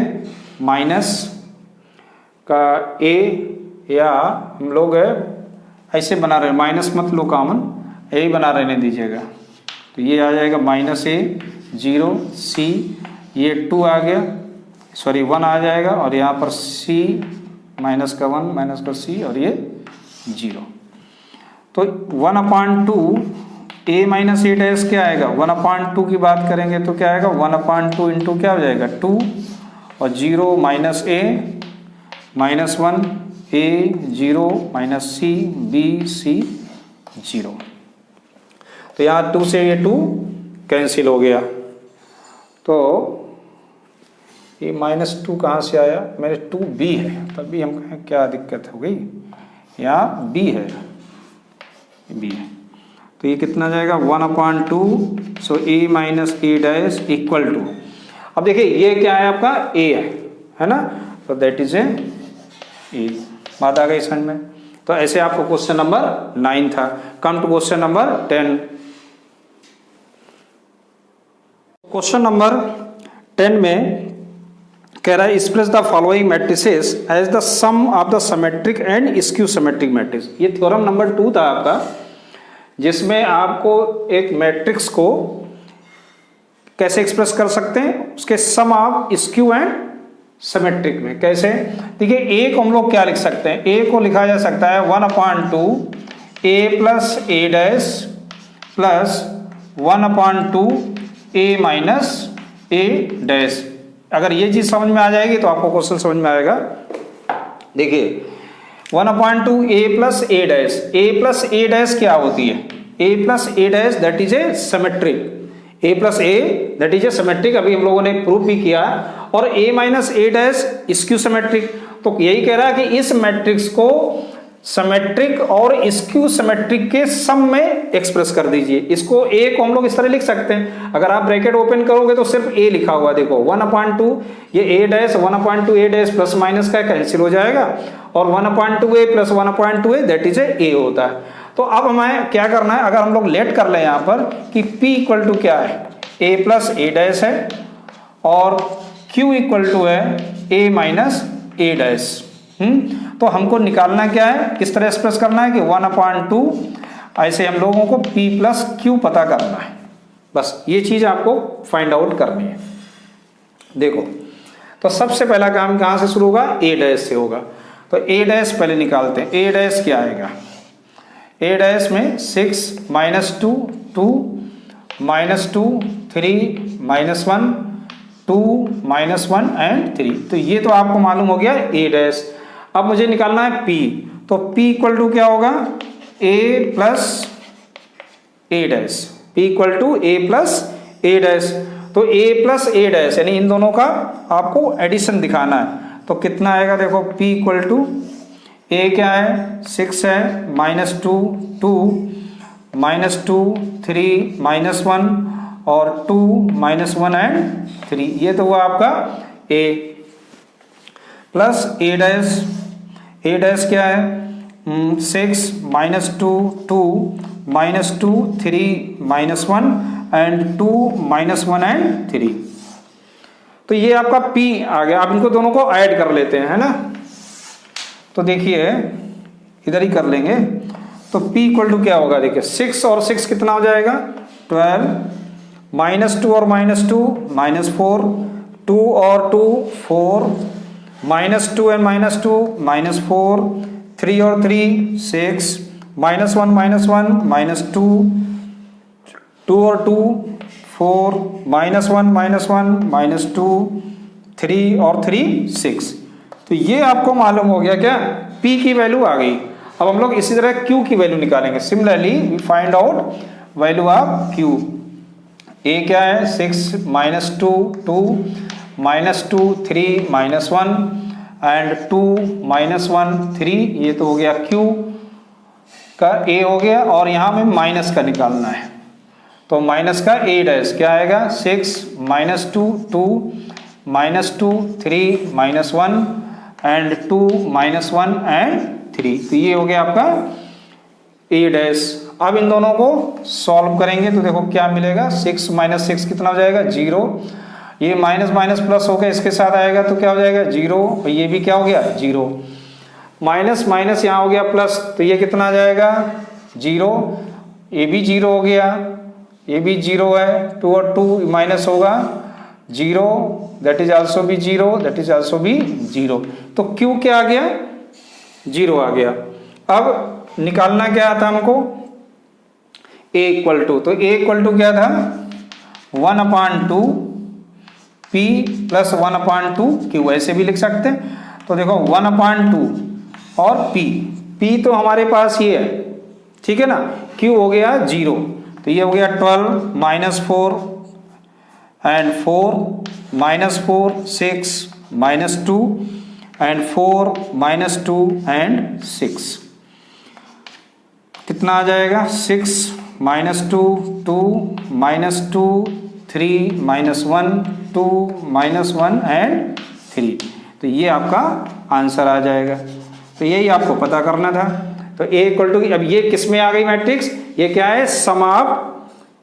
माइनस का a, या हम लोग ऐसे बना रहे हैं, माइनस मत लो कॉमन, यही बना रहने दीजिएगा। तो ये आ जाएगा -a 0 c, ये 2 आ गया, सॉरी 1 आ जाएगा और यहाँ पर c माइनस का 1 माइनस का c और ये 0। तो 1/2 a माइनस a डैश क्या आएगा, 1/2 की बात करेंगे तो क्या आएगा 1/2 इंटू क्या हो जाएगा 2 और 0 minus a minus 1 a 0 minus c b c 0। तो यहाँ 2 से ये 2 कैंसिल हो गया। तो ये -2 कहाँ से आया, मेरे 2b है तब भी हम कहें क्या दिक्कत हो गई, यहाँ b है, b है तो ये कितना जाएगा 1/2। So a minus a dash equal to, अब देखिए ये क्या है आपका a है ना, तो दैट इज ए बात आ गई समझ में। तो ऐसे आपको क्वेश्चन नंबर 9 था। Come to question number 10। Question number 10 में कह रहा है express the following matrices as the sum of the symmetric and skew symmetric matrix. ये थ्योरम नंबर 2 था आपका, जिसमें आपको एक मैट्रिक्स को कैसे एक्सप्रेस कर सकते हैं, उसके सम ऑफ स्क्यू एंड सिमेट्रिक में कैसे। देखिए ए को हम लोग क्या लिख सकते हैं, ए को लिखा जा सकता है 1/2 A plus A dash plus 1/2 A minus A dash. अगर ये चीज समझ में आ जाएगी तो आपको क्वेश्चन समझ में आएगा। देखिए 1/2 A plus A dash, A plus A dash क्या होती है? A plus A dash that is a symmetric, A plus A that is a symmetric, अभी हम लोगों ने प्रूव भी किया। और A minus A dash skew symmetric, तो यही कह रहा है कि इस मैट्रिक्स को सिमेट्रिक और स्क्यू सिमेट्रिक के सम में एक्सप्रेस कर दीजिए। इसको ए को हम लोग इस तरह लिख सकते हैं, अगर आप ब्रैकेट ओपन करोगे तो सिर्फ ए लिखा हुआ, देखो 1/2 ये A dash 1/2 A dash plus minus का कैंसिल हो जाएगा और 1/2 A plus 1/2 A that is A होता है। तो अब हमें क्या करना है, अगर हम लोग लेट कर लें यहाँ पर कि P इक्वल टू क्या है, ए प्लस ए डैश है और Q इक्वल टू है ए माइनस ए डैश। तो हमको निकालना क्या है, किस तरह एक्सप्रेस करना है कि 1/2 ऐसे हम लोगों को P प्लस Q पता करना है, बस ये चीज आपको फाइंड आउट करनी है। देखो तो सबसे पहला काम कहाँ से शुरू होगा, ए डैश से होगा। तो ए डैश पहले निकालते हैं, ए डैश क्या आएगा, ए डैश में 6 - 2 2 -2 3 -1 2 -1 एंड 3। तो ये तो आपको मालूम हो गया ए डैश। अब मुझे निकालना है P, तो P इक्वल टू क्या होगा, a plus A dash, P equal to a plus A dash. तो a प्लस ए डैश यानी इन दोनों का आपको एडिशन दिखाना है। तो कितना आएगा, देखो P इक्वल टू a क्या है 6 है -2 2 -2 3 -1 और 2 -1 एंड 3, ये तो हुआ आपका a plus A dash. A dash क्या है 6 -2 2 -2 3 -1 एंड 2 -1 एंड 3। तो ये आपका P आ गया। अब इनको दोनों को ऐड कर लेते हैं, है ना। तो देखिए इधर ही कर लेंगे। तो P इक्वल टू क्या होगा, देखिए 6 और 6 कितना हो जाएगा 12, -2 और -2 -4, 2 और 2 4, -2 and -2 -4, 3 और 3 6, -1 -1 -2, 2 और 2 4, -1 -1 -2, 3 और 3 6। तो ये आपको मालूम हो गया क्या, P की वैल्यू आ गई। अब हम लोग इसी तरह Q की वैल्यू निकालेंगे। Similarly we find out value of Q। A क्या है 6 -2 2 -2 3 -1 एंड 2 -1 3, ये तो हो गया Q का A हो गया। और यहाँ में माइनस का निकालना है, तो माइनस का A डैश क्या आएगा 6 -2 2 -2 3 -1 एंड 2 -1 एंड 3, तो ये हो गया आपका A डैश। अब इन दोनों को सॉल्व करेंगे तो देखो क्या मिलेगा, 6 - 6 कितना हो जाएगा 0, ये माइनस माइनस प्लस हो गया, इसके साथ आएगा तो क्या हो जाएगा 0, और ये भी क्या हो गया 0, माइनस माइनस यहाँ हो गया प्लस, तो ये कितना आ जाएगा 0, ये भी 0 हो गया, ये भी 0 है, 2 और 2 माइनस होगा 0, दैट इज आल्सो भी 0, दैट इज आल्सो भी 0। तो Q क्या आ गया 0 आ गया। अब निकालना क्या था हमको, A इक्वल टू, तो A इक्वल टू क्या था 1/2 P प्लस 1/2 Q, ऐसे भी लिख सकते हैं। तो देखो 1/2 और P तो हमारे पास ये है, ठीक है ना, Q हो गया 0, तो ये हो गया 12 -4 एंड 4 -4 6 -2 एंड 4 -2 एंड 6, कितना आ जाएगा 6 -2 2 -2 3 -1 2 -1 एंड 3, तो ये आपका आंसर आ जाएगा। तो यही आपको पता करना था। तो A इक्वल टू, अब ये किस में आ गई मैट्रिक्स, ये क्या है sum of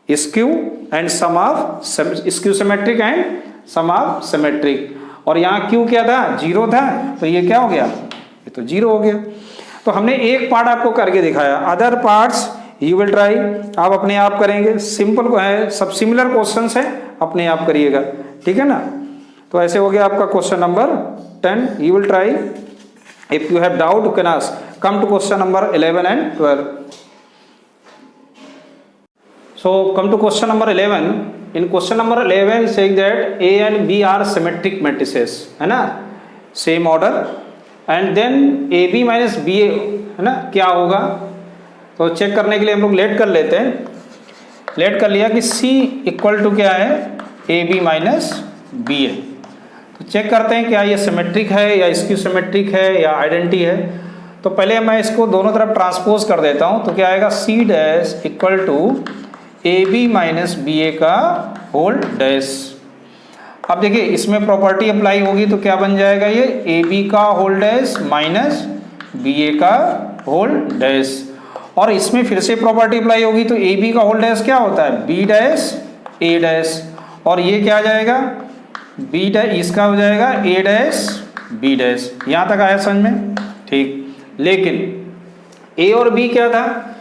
skew and sum of skew symmetric and sum of symmetric, और यहाँ Q क्या था 0 था, तो ये क्या हो गया, ये तो 0 हो गया। तो हमने एक पार्ट आपको करके दिखाया, other parts you will try, आप अपने आप करेंगे, सिंपल है, सब सिमिलर क्वेश्चंस है, अपने आप करिएगा, ठीक है ना। तो ऐसे हो गया आपका question number 10, you will try, if you have doubt you can ask, come to question number 11 and 12। So come to question number 11. In question number 11 saying that A and B are symmetric matrices, है ना, same order, and then AB minus BA, है ना, क्या होगा? तो check करने के लिए हम लोग लेट कर लेते हैं। लेट कर लिया कि C इक्वल टू क्या है, AB माइनस BA। तो चेक करते हैं क्या ये सिमेट्रिक है या स्क्यू सिमेट्रिक है या आइडेंटिटी है। तो पहले मैं इसको दोनों तरफ ट्रांसपोज कर देता हूँ। तो क्या आएगा, C dash equal to AB minus BA का होल डैश। अब देखिए इसमें प्रॉपर्टी अप्लाई होगी तो क्या बन जाएगा, ये AB का होल डैश माइनस BA का होल डैश। और इसमें फिर से प्रॉपर्टी अप्लाई होगी तो AB का होल डैश क्या होता है, B डैश A डैश, और ये क्या आ जाएगा, B डैश, इसका हो जाएगा A डैश B डैश। यहाँ तक आया समझ में? ठीक। लेकिन A और B क्या था,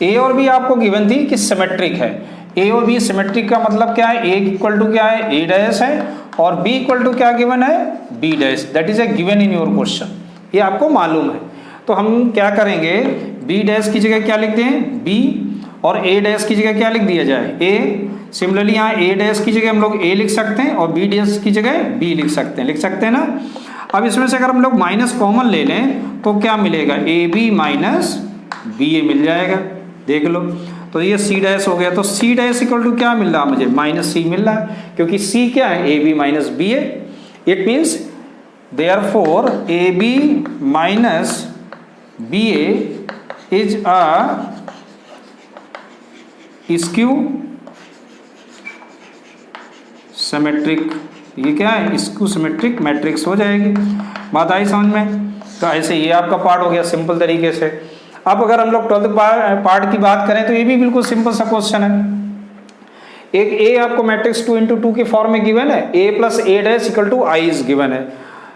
A और B आपको गिवन थी कि सिमेट्रिक है। A और B सिमेट्रिक का मतलब क्या है, A इक्वल टू क्या है, A डैश है, और B इक्वल टू क्या गिवन है, B dash. That is A given in your question, ये आपको मालूम है। तो हम क्या करेंगे, B डैश की जगह क्या लिखते हैं, B, और A डैश की जगह क्या लिख दिया जाए, A। सिमिलरली यहाँ A डैश की जगह हम लोग A लिख सकते हैं और B डैश की जगह B लिख सकते हैं, लिख सकते हैं ना। अब इसमें से अगर हम लोग माइनस कॉमन ले लें तो क्या मिलेगा, AB माइनस BA मिल जाएगा, देख लो। तो ये C डैश हो गया। तो C डैश इक्वल टू क्या मिल रहा है मुझे, माइनस C मिल रहा है, क्योंकि C क्या है, AB minus BA। It means therefore AB minus BA is a skew symmetric. ये क्या है, स्क्यू सिमेट्रिक मैट्रिक्स हो जाएगी। बात आई समझ में? तो ऐसे ये आपका पार्ट हो गया सिंपल तरीके से। अब अगर हम लोग 12th पार्ट की बात करें तो ये भी बिल्कुल सिंपल सा क्वेश्चन है। एक A आपको मैट्रिक्स 2 इंटू 2 के फॉर्म में गिवन है, A plus A dash equal to I is given है।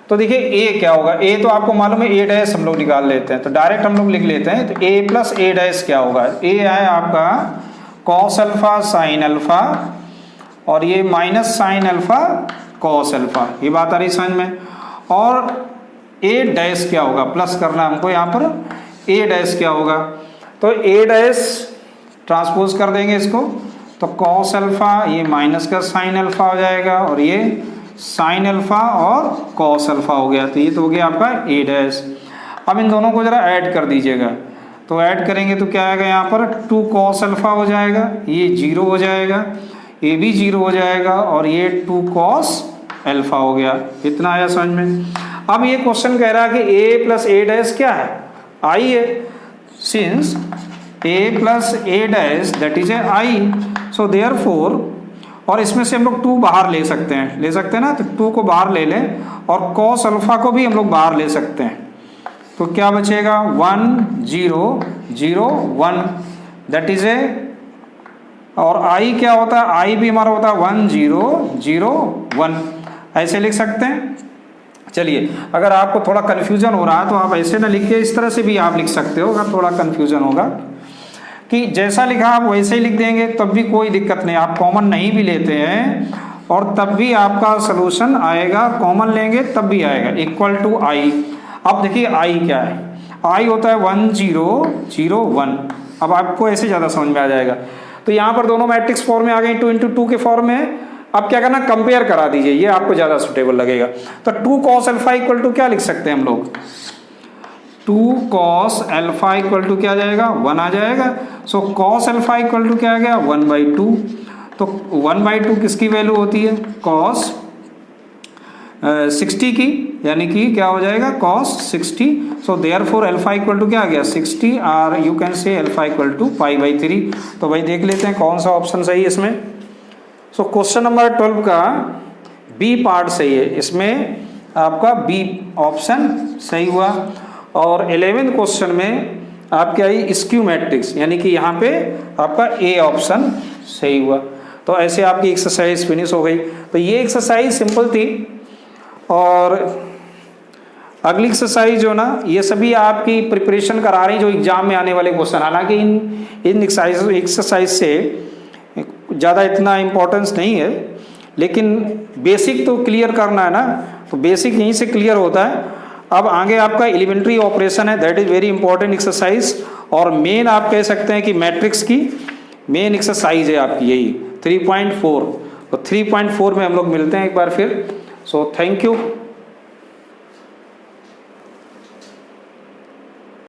तो देखिए A क्या होगा, A तो आपको मालूम है A डैश हम लोग निकाल लेते हैं, तो डायरेक्ट हम लोग लिख लेते हैं। तो A प्लस A डैश क्या होगा, A है आपका कॉस अल्फा साइन अल्फा, और ये minus sine alpha cos alpha. ये बात आ रही समझ में? और A डैश क्या होगा, प्लस करना हमको यहाँ पर, A डैश क्या होगा, तो A डैश ट्रांसपोज कर देंगे इसको, तो कॉस अल्फा, ये माइनस का साइन अल्फा हो जाएगा, और ये साइन अल्फा और कॉस अल्फा हो गया। तो ये तो हो गया आपका A डैश। अब इन दोनों को जरा ऐड कर दीजिएगा, तो ऐड करेंगे तो क्या आएगा यहाँ पर, 2 कॉस अल्फा हो जाएगा, ये 0 हो जाएगा, ये भी 0 हो जाएगा, और ये 2 कॉस अल्फा हो गया। इतना आया समझ में? अब ये क्वेश्चन कह रहा है कि A प्लस A डैश क्या है, I है। Since A plus A dash that is A I, so therefore, और इसमें से हम लोग 2 बाहर ले सकते हैं, ले सकते हैं ना, तो 2 को बाहर ले लें, और कॉस अल्फा को भी हम लोग बाहर ले सकते हैं। तो क्या बचेगा, 1 0 0 1, दैट इज ए, और I क्या होता है, I भी हमारा होता है 1 0 0 1, ऐसे लिख सकते हैं। चलिए, अगर आपको थोड़ा कन्फ्यूजन हो रहा है तो आप ऐसे ना लिखिए, इस तरह से भी आप लिख सकते हो। अगर थोड़ा कन्फ्यूजन होगा कि जैसा लिखा आप वैसे ही लिख देंगे तब भी कोई दिक्कत नहीं, आप कॉमन नहीं भी लेते हैं और तब भी आपका सलूशन आएगा, कॉमन लेंगे तब भी आएगा, इक्वल टू I। अब देखिए I क्या है, I होता है 1 0 0 1। अब आपको ऐसे ज़्यादा समझ में आ जाएगा। तो यहाँ पर दोनों मैट्रिक्स फॉर्म में आ गई, 2 इंटू 2 के फॉर्म में। अब क्या करना, कंपेयर करा दीजिए, ये आपको ज़्यादा सुटेबल लगेगा। तो 2 कॉस अल्फा इक्वल टू क्या लिख सकते हैं हम लोग, 2 कॉस अल्फा इक्वल टू क्या आ जाएगा, 1 आ जाएगा। So cos alpha equal to क्या आ गया, 1/2। तो 1/2 किसकी वैल्यू होती है, कॉस 60 की, यानी कि क्या हो जाएगा, cos 60। So therefore alpha equal to क्या आ गया, 60, और you can say alpha equal to π/3। तो भाई देख लेते हैं कौन सा ऑप्शन सही है इसमें। सो क्वेश्चन नंबर 12 का बी पार्ट सही है, इसमें आपका बी ऑप्शन सही हुआ। और 11वें क्वेश्चन में आपके आई स्क्यू मैट्रिक्स, यानी कि यहाँ पे आपका ए ऑप्शन सही हुआ। तो ऐसे आपकी एक्सरसाइज फिनिश हो गई। तो ये एक्सरसाइज सिंपल थी, और अगली एक्सरसाइज जो ना, ये सभी आपकी प्रिपरेशन करा रही जो एग्जाम में आने वाले क्वेश्चन। हालांकि इन एक्सरसाइज से ज़्यादा इतना इम्पोर्टेंस नहीं है, लेकिन बेसिक तो क्लियर करना है ना, तो बेसिक यहीं से क्लियर होता है। अब आगे आपका एलिमेंट्री ऑपरेशन है, that is very important exercise. और मेन आप कह सकते हैं कि मैट्रिक्स की मेन एक्सरसाइज है आपकी यही 3.4। तो 3.4 में हम लोग मिलते हैं एक बार फिर। So thank you.